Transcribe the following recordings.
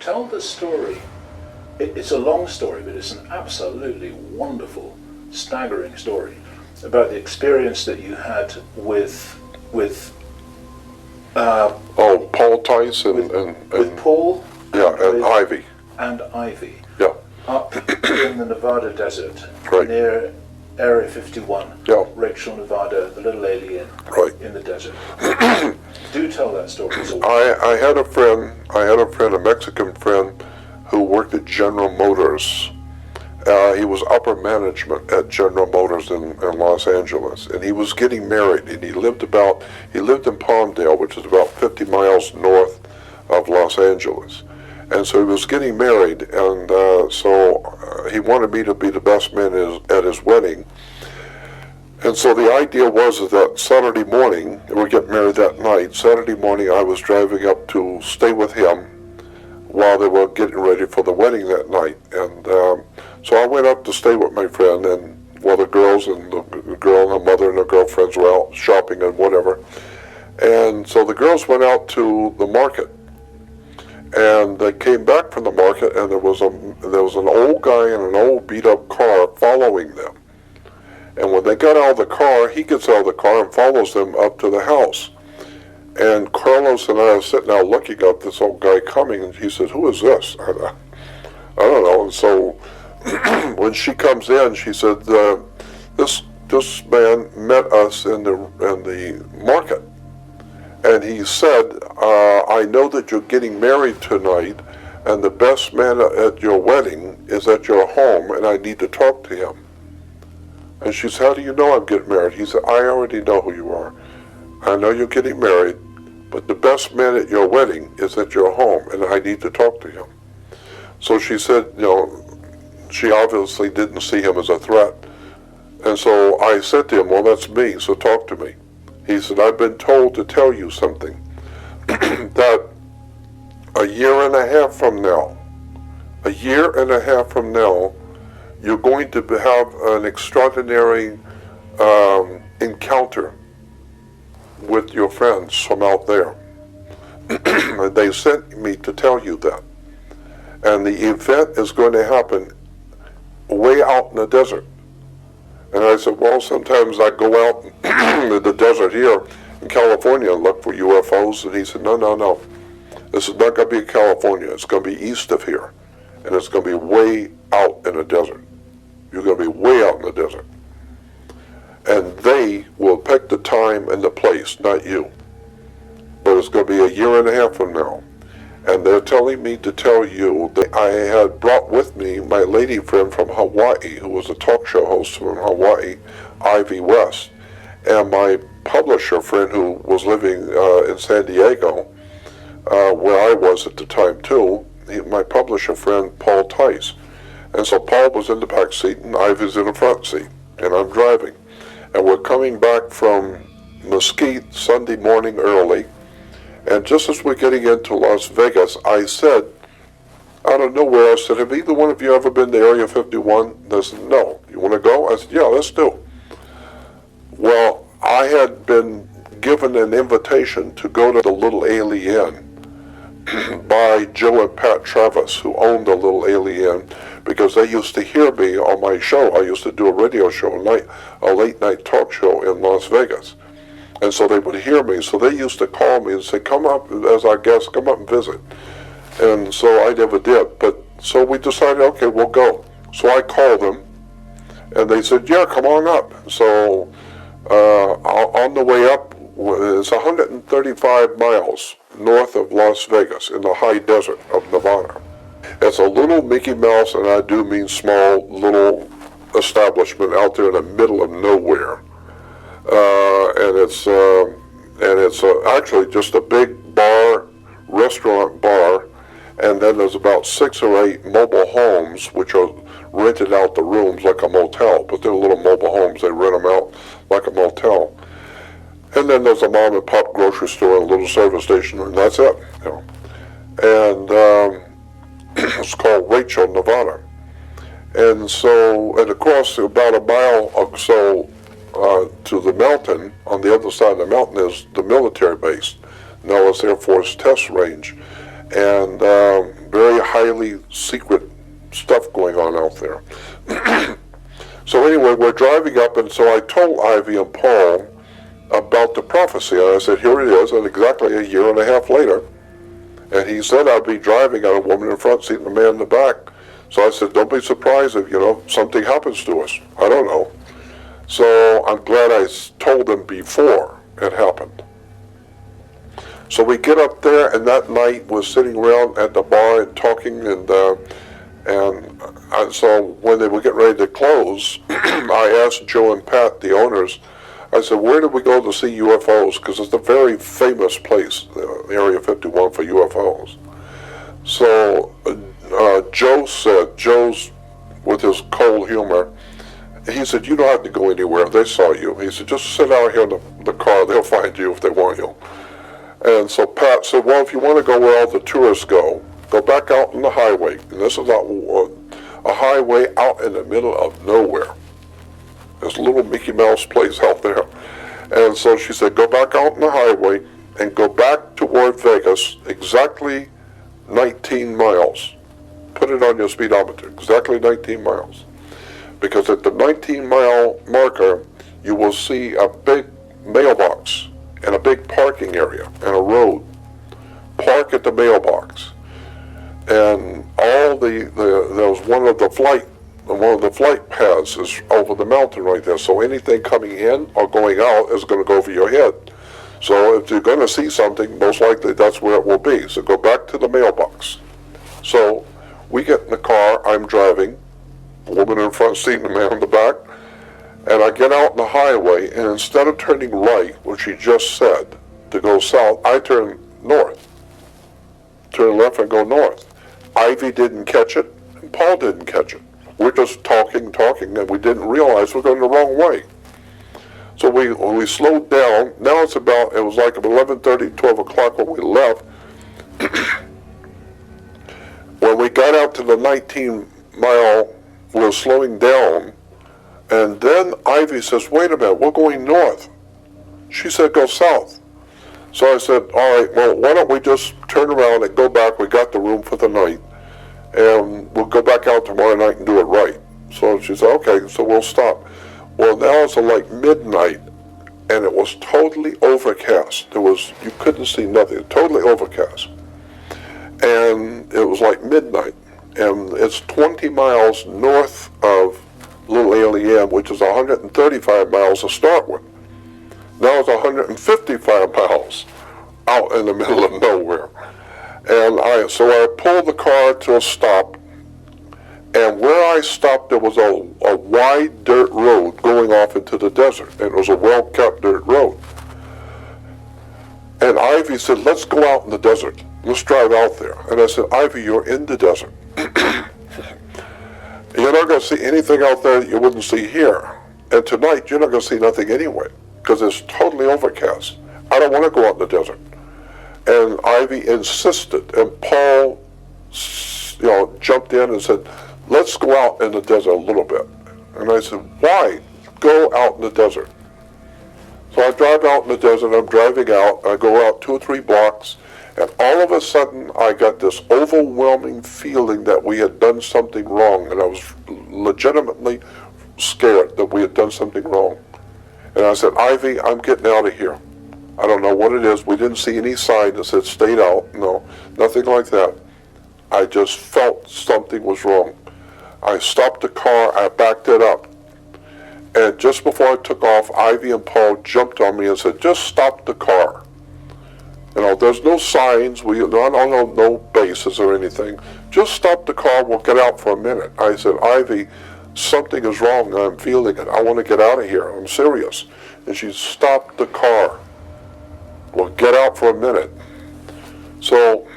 tell the story. It's a long story, but it's an absolutely wonderful, staggering story about the experience that you had with Paul Tice and Paul. And Ivy. And Ivy. Yeah. Up in the Nevada desert, right. near Area 51, yeah. Rachel, Nevada, the little alien, right. in the desert. Do tell that story. I had a friend, a Mexican friend, who worked at General Motors. He was upper management at General Motors in Los Angeles, and he was getting married, and he lived in Palmdale, which is about 50 miles north of Los Angeles. And so he was getting married, and so he wanted me to be the best man at his wedding. And so the idea was that Saturday morning, we were getting married that night, Saturday morning I was driving up to stay with him while they were getting ready for the wedding that night. And so I went up to stay with my friend, and while the girls and the girl and her mother and her girlfriends were out shopping and whatever. And so the girls went out to the market. And they came back from the market, and there was an old guy in an old beat-up car following them. And when they got out of the car, he gets out of the car and follows them up to the house. And Carlos and I are sitting out looking at this old guy coming, and he said, "Who is this?" I don't know. And so when she comes in, she said, "This man met us in the market. And he said, I know that you're getting married tonight, and the best man at your wedding is at your home, and I need to talk to him." And she said, "How do you know I'm getting married?" He said, "I already know who you are. I know you're getting married, but the best man at your wedding is at your home, and I need to talk to him." So she said, she obviously didn't see him as a threat. And so I said to him, "Well, that's me, so talk to me." He said, "I've been told to tell you something, that a year and a half from now, you're going to have an extraordinary encounter with your friends from out there. And they sent me to tell you that. And the event is going to happen way out in the desert." And I said, "Well, sometimes I go out in the desert here in California and look for UFOs." And he said, No. This is not going to be in California. It's going to be east of here. And it's going to be way out in the desert. You're going to be way out in the desert. And they will pick the time and the place, not you. But it's going to be a year and a half from now. And they're telling me to tell you that I had brought with me my lady friend from Hawaii, who was a talk show host from Hawaii, Ivy West, and my publisher friend who was living in San Diego, where I was at the time too, my publisher friend Paul Tice. And so Paul was in the back seat and Ivy's in the front seat, and I'm driving. And we're coming back from Mesquite Sunday morning early. And just as we're getting into Las Vegas, I said, out of nowhere, I said, "Have either one of you ever been to Area 51? They said, "No." "You want to go?" I said, "Yeah, let's do." Well, I had been given an invitation to go to the Little Alien by Joe and Pat Travis, who owned the Little Alien, because they used to hear me on my show. I used to do a radio show, a late night talk show in Las Vegas. And so they would hear me. So they used to call me and say, "Come up as our guest, come up and visit." And so I never did. But so we decided, okay, we'll go. So I called them, and they said, "Yeah, come on up." So on the way up, it's 135 miles north of Las Vegas in the high desert of Nevada. It's a little Mickey Mouse, and I do mean small, little establishment out there in the middle of nowhere. And it's actually just a big restaurant bar, and then there's about 6 or 8 mobile homes which are rented out the rooms like a motel, but they're little mobile homes. They rent them out like a motel. And then there's a mom and pop grocery store and a little service station, and that's it. And it's called Rachel, Nevada. And so, and across about a mile or so to the mountain, on the other side of the mountain, is the military base, Nellis Air Force Test Range. And very highly secret stuff going on out there. So anyway, we're driving up, and so I told Ivy and Paul about the prophecy, and I said, here it is, and exactly a year and a half later, and he said I'd be driving on a woman in the front seat and a man in the back. So I said, don't be surprised if, something happens to us. I don't know. So I'm glad I told them before it happened. So we get up there, and that night we're sitting around at the bar and talking, and so when they were getting ready to close, I asked Joe and Pat, the owners, I said, where did we go to see UFOs? Because it's a very famous place, Area 51, for UFOs. So Joe said, Joe's with his cold humor, he said, you don't have to go anywhere. They saw you. He said, just sit out here in the car. They'll find you if they want you. And so Pat said, well, if you want to go where all the tourists go back out on the highway. And this is a highway out in the middle of nowhere. There's a little Mickey Mouse place out there. And so she said, go back out on the highway and go back toward Vegas, exactly 19 miles. Put it on your speedometer, exactly 19 miles. Because at the 19-mile marker, you will see a big mailbox and a big parking area and a road. Park at the mailbox. And there's one of the flight paths is over the mountain right there. So anything coming in or going out is going to go over your head. So if you're going to see something, most likely that's where it will be. So go back to the mailbox. So we get in the car, I'm driving, a woman in the front seat and a man in the back, and I get out on the highway, and instead of turning right, which he just said, to go south, I turn north. Turn left and go north. Ivy didn't catch it, and Paul didn't catch it. We're just talking, and we didn't realize we're going the wrong way. So we slowed down. Now it was like 11:30, 12 o'clock when we left. When we got out to the 19-mile, we were slowing down, and then Ivy says, wait a minute, we're going north. She said, go south. So I said, all right, well, why don't we just turn around and go back? We got the room for the night, and we'll go back out tomorrow night and do it right. So she said, okay, so we'll stop. Well, now it's like midnight, and it was totally overcast. You couldn't see nothing, totally overcast. And it was like midnight, and it's 20 miles north of Little Alien, which is 135 miles to start with. Now it's 155 miles out in the middle of nowhere. And so I pulled the car to a stop, and where I stopped there was a wide dirt road going off into the desert, and it was a well-kept dirt road. And Ivy said, let's go out in the desert. Let's drive out there. And I said, Ivy, you're in the desert. You're not going to see anything out there that you wouldn't see here. And tonight, you're not going to see nothing anyway, because it's totally overcast. I don't want to go out in the desert. And Ivy insisted, and Paul, jumped in and said, let's go out in the desert a little bit. And I said, why? Go out in the desert. So I drive out in the desert, I'm driving out, I go out 2 or 3 blocks, and all of a sudden I got this overwhelming feeling that we had done something wrong, and I was legitimately scared that we had done something wrong. And I said, Ivy, I'm getting out of here. I don't know what it is. We didn't see any sign that said stayed out. No, nothing like that. I just felt something was wrong. I stopped the car, I backed it up. And just before I took off, Ivy and Paul jumped on me and said, just stop the car. There's no signs, no bases or anything. Just stop the car, we'll get out for a minute. I said, Ivy, something is wrong, I'm feeling it. I want to get out of here, I'm serious. And she stopped the car. We'll get out for a minute. So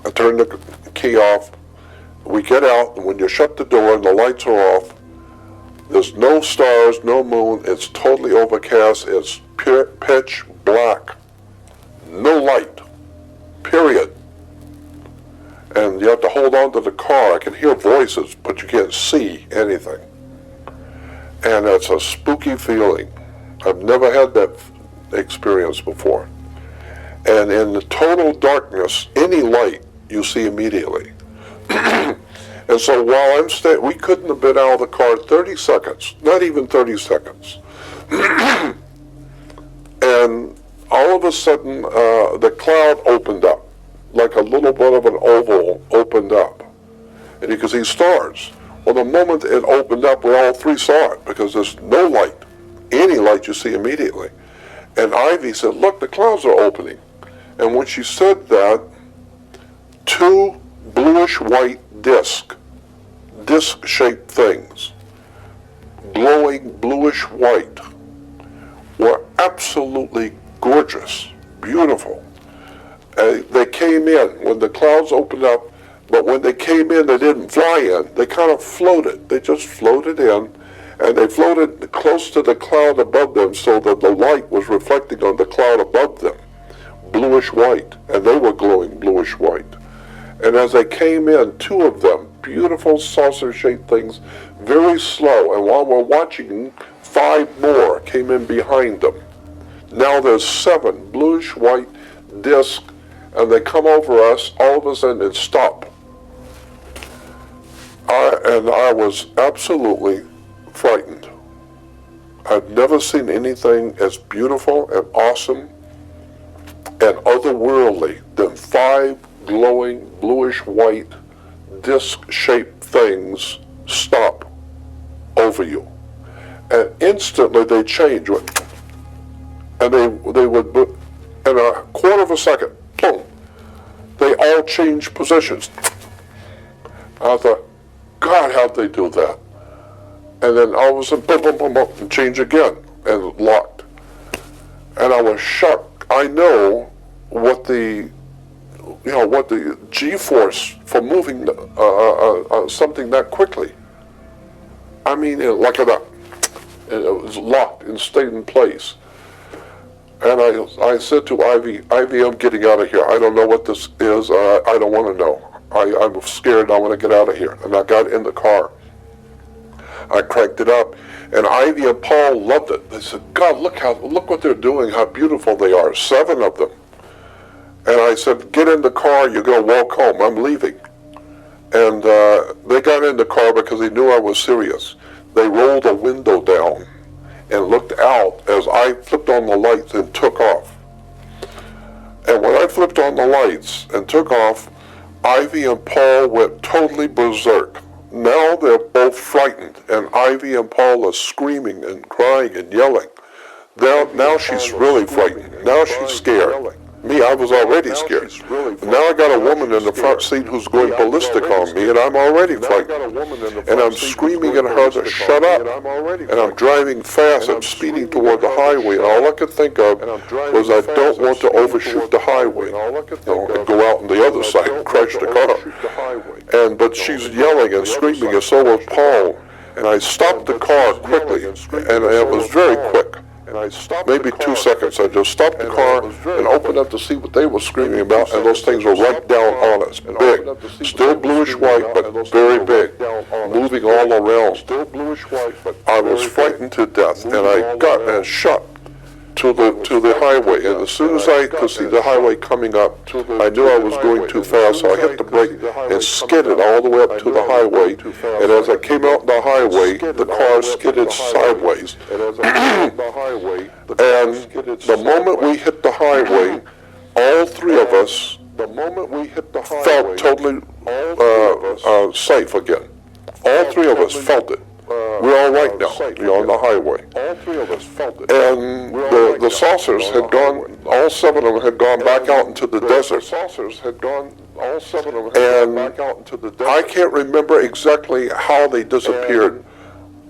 I turned the key off. We get out, and when you shut the door and the lights are off, there's no stars, no moon, it's totally overcast, it's pitch black. No light, period. And you have to hold on to the car. I can hear voices, but you can't see anything. And it's a spooky feeling. I've never had that experience before. And in the total darkness, any light you see immediately. And so while we couldn't have been out of the car 30 seconds, not even 30 seconds. And all of a sudden, the cloud opened up, like a little bit of an oval opened up. And you could see stars. Well, the moment it opened up, we all three saw it, because there's no light. Any light you see immediately. And Ivy said, look, the clouds are opening. And when she said that, two bluish-white disc-shaped things, glowing bluish-white, were absolutely gorgeous, beautiful. They came in when the clouds opened up, but when they came in, they didn't fly in. They kind of floated. They just floated in, and they floated close to the cloud above them so that the light was reflecting on the cloud above them, bluish-white, and they were glowing bluish-white. And as they came in, two of them, beautiful saucer-shaped things, very slow, and while we're watching, 5 more came in behind them. Now there's 7 bluish-white discs, and they come over us, all of a sudden and stop. I was absolutely frightened. I've never seen anything as beautiful and awesome and otherworldly than 5 glowing bluish-white disc-shaped things stop over you. And instantly they change. And they would, in a quarter of a second, boom, they all change positions. I thought, God, how'd they do that? And then all of a sudden, boom, boom, boom, boom, and change again, and locked. And I was shocked. I know what the G-force for moving something that quickly. I mean, like that. And it was locked and stayed in place. And I said to Ivy, I'm getting out of here. I don't know what this is. I don't want to know. I'm scared. I want to get out of here. And I got in the car. I cranked it up. And Ivy and Paul loved it. They said, God, look what they're doing, how beautiful they are. 7 of them. And I said, get in the car. You're going to walk home. I'm leaving. And they got in the car because they knew I was serious. They rolled a window down and looked out as I flipped on the lights and took off. And when I flipped on the lights and took off, Ivy and Paul went totally berserk. Now they're both frightened, and Ivy and Paul are screaming and crying and yelling. Now she's really frightened. Now she's scared. Me, I was already scared. Now I got a woman in the front seat who's going ballistic on me, and I'm already frightened. And I'm screaming at her to shut up. And I'm driving fast. I'm speeding toward the highway, and all I could think of was I don't want to overshoot the highway, and go out on the other side and crash the car. But she's yelling and screaming, and so was Paul. And I stopped the car quickly, and it was very quick. Maybe 2 seconds. I just stopped the car and opened up to see what they were screaming about, and those things were right down on us, big, still bluish white, but very big, moving all around. I was frightened to death, and I got and shot to the highway, and as soon as I could see the highway coming up, I knew I was going too fast, so I hit the brake and skidded all the way up to the highway, and as I came out the highway, the car skidded sideways, and the moment we hit the highway, all 3 of us felt totally safe again. All 3 of us felt it. We're all right now. We're on the highway. All 3 of us felt it. And the saucers had gone, all 7 of them had gone back out into the desert. And I can't remember exactly how they disappeared.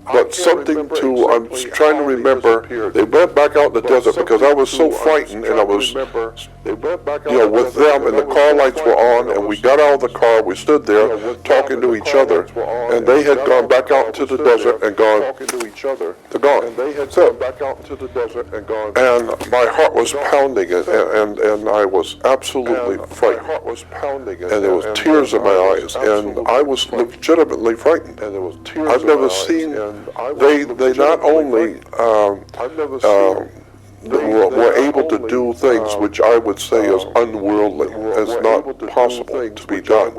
But something to, I'm trying to remember, they went back out in the desert because I was so frightened, and I was, with them, and the car lights were on, and we got out of the car, we stood there talking to each other, and they had gone back out into the desert and gone, they're gone. And my heart was pounding, and I was absolutely frightened. And there was tears in my eyes, and I was legitimately frightened. I've never seen. They not only were able to do things which I would say is unworldly. It's not possible to be done.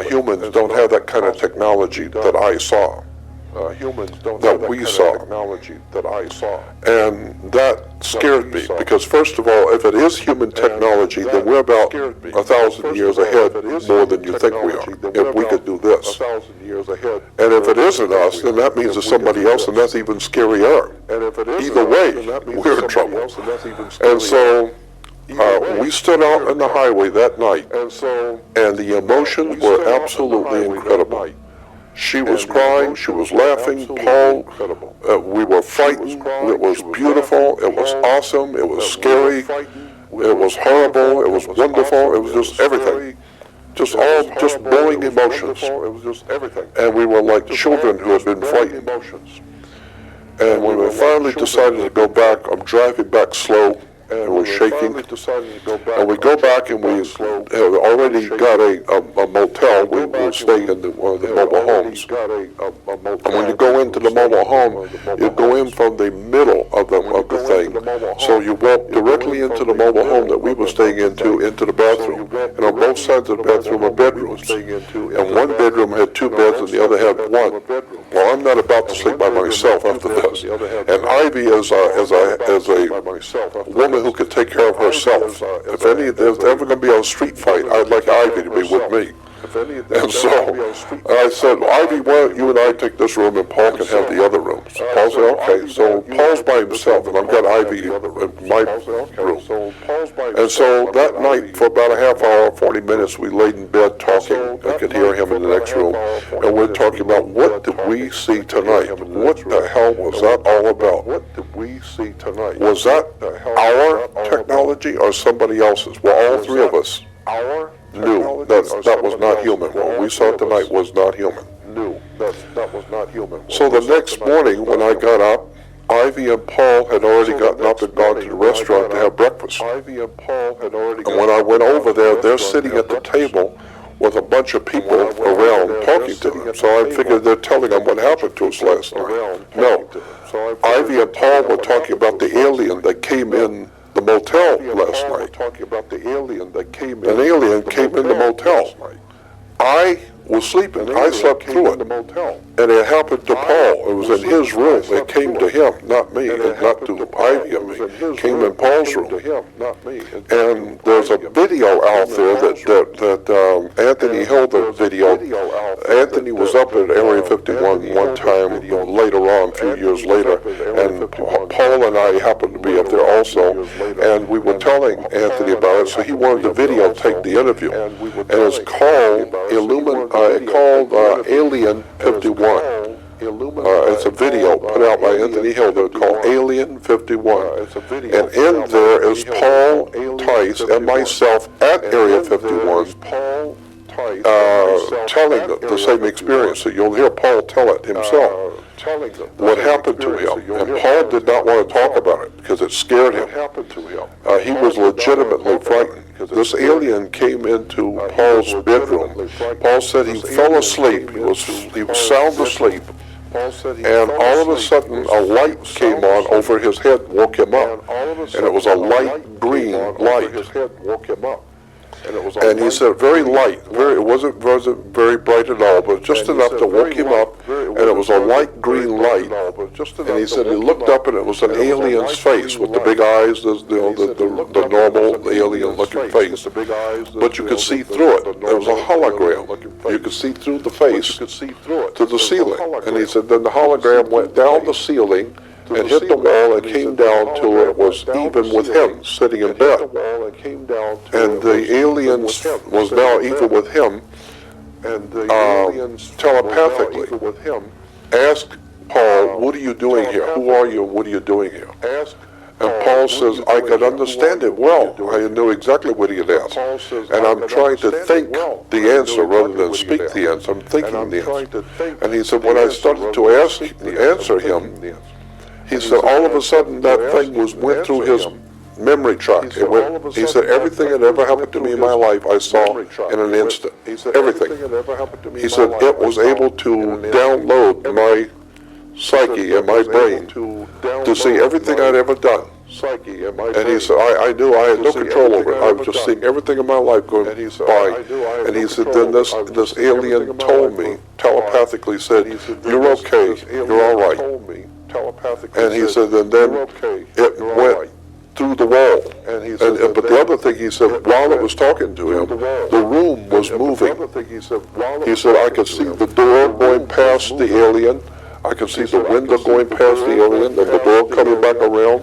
Humans don't have that kind of technology that I saw. That we saw. And that scared me, because first of all, if it is human technology, then we're about 1,000 years ahead more than you think we are, if we could do this. And if it isn't us, then that means it's somebody else, and that's even scarier. Either way, we're in trouble. And so we stood out on the highway that night, and the emotions were absolutely incredible. She was crying, she was laughing, Paul, we were frightened, it was beautiful, it was awesome, it was scary, it was horrible, it was wonderful, it was just everything. Just blowing emotions. And we were like children who had been frightened. And when we finally decided to go back, I'm driving back slow, and we're shaking, and we go back and we have already got a motel. We were staying in one of the mobile homes. And when you go into the mobile home, you go in from the middle of the thing. So you walk directly into the mobile home that we were staying into the bathroom. And on both sides of the bathroom are bedrooms. And one bedroom had 2 beds and the other had 1. Well, I'm not about to sleep by myself after this. And Ivy is a woman who could take care of herself. If there's ever going to be a street fight, I'd like Ivy to be with me. And so I said, Ivy, why don't you and I take this room and Paul can have the other rooms? Paul said, okay. So Paul's by himself and I've got Ivy in my room. And so that night, for about a half hour, 40 minutes, we laid in bed talking. I could hear him in the next room. And we're talking about, what did we see tonight? What the hell was that all about? What did we see tonight? Was that our technology or somebody else's? Well, all 3 of us knew that was not human. What we saw tonight was not human. So the next morning when I got up, Ivy and Paul had already gotten up and gone to the restaurant to have breakfast. And when I went over there, they're sitting at the table with a bunch of people around talking to them. So I figured they're telling them what happened to us last night. No. Ivy and Paul were talking about the alien that came in the motel last night. An alien came in the motel. I was sleeping. I slept through it. And it happened to Paul. It was in his room. It came to him, not me, and not to Ivy and me. It came in Paul's room. And there's a video out there that Anthony held a video. Anthony was up at Area 51 one time, later on, a few years later, and Paul and I happened to be up there also, and we were telling Anthony about it, so he wanted to videotape the interview. And it's called Alien 51. It's a video put out by Anthony Hilder called Alien 51. And in there is Paul Tice and myself at Area 51 telling the same experience. So you'll hear Paul tell it himself, what happened to him. And Paul did not want to talk about it because it scared him. He was legitimately frightened. This alien came into Paul's bedroom. Paul said he fell asleep. He was sound asleep. And all of a sudden a light came on over his head, woke him up. And it was a light green light. And he said very light, it wasn't very bright at all, but just enough to wake him up, and it was a light green light. And he said he looked up and it was an alien's face with the big eyes, the normal alien-looking face. But you could see through it. It was a hologram. You could see through the face to the ceiling. And he said then the hologram went down the ceiling and hit the wall and came down till it was even with him sitting in bed. And the alien was now even with him, telepathically asked Paul, what are you doing here? Who are you? What are you doing here? And Paul says, I could understand it well. I knew exactly what he had asked. And I'm trying to think the answer rather than speak the answer. I'm thinking the answer. And he said, when I started to answer him, he said all of a sudden that thing went through his memory tract. He said everything that ever happened to me in my life I saw in an instant. Everything. He said it was able to download my psyche in my brain to see everything I'd ever done. And he said, I knew I had no control over it. I was just seeing everything in my life going by. And he said, then this alien told me, telepathically said, you're okay, you're all right. And he said, and then it went through the wall. But the other thing he said, while it was talking to him, the room was moving. He said, I could see the door going past the alien. I could see the window going past the alien and the door coming back around.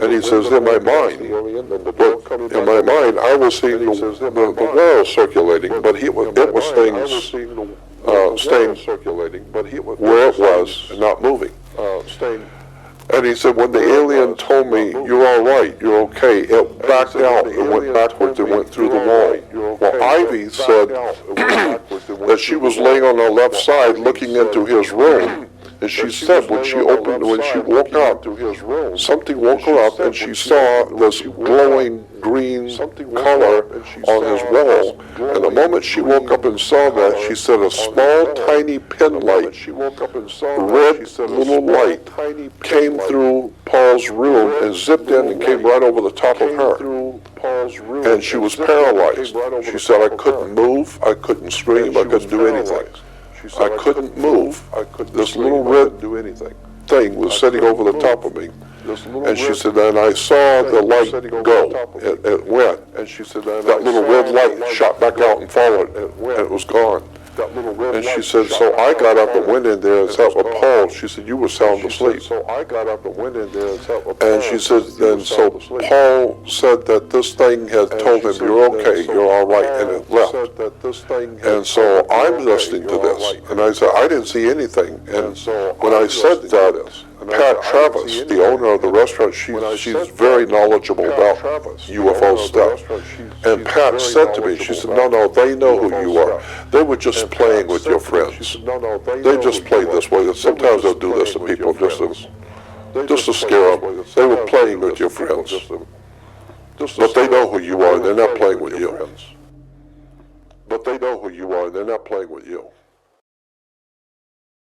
And he says, in my mind, I was seeing the wall circulating, but it was staying where it was and not moving. And he said, when the alien told me, you're all right, you're okay, it backed out, it went backwards, it went through the wall. Well, Ivy said that she was laying on her left side looking into his room. And she said when she woke up, something woke her up and she saw this glowing green color on his wall. And the moment she woke up and saw that, she said a small, tiny pin light, red little light, came through Paul's room and zipped in and came right over the top of her. And she was paralyzed. She said, I couldn't move, I couldn't scream, I couldn't do anything. I couldn't move. This little red thing was sitting over the top of me. And she said, then I saw the light go. It went. And she said, that little red light shot back out and followed, and it was gone. And she said, so I got up and went in there and sat with Paul. She said, you were sound asleep. And she said, then so Paul said that this thing had told him, you're okay, you're all right, and it left. And so I'm listening to this, and I said, I didn't see anything. And when I said that, Pat Travis, the owner of the restaurant, she's very knowledgeable about UFO stuff. And Pat said to me, she said, no, they know who you are. They were just playing with your friends. They just play this way. Sometimes they'll do this to people just to scare them. They were playing with your friends. But they know who you are, and they're not playing with you. But they know who you are, and they're not playing with you.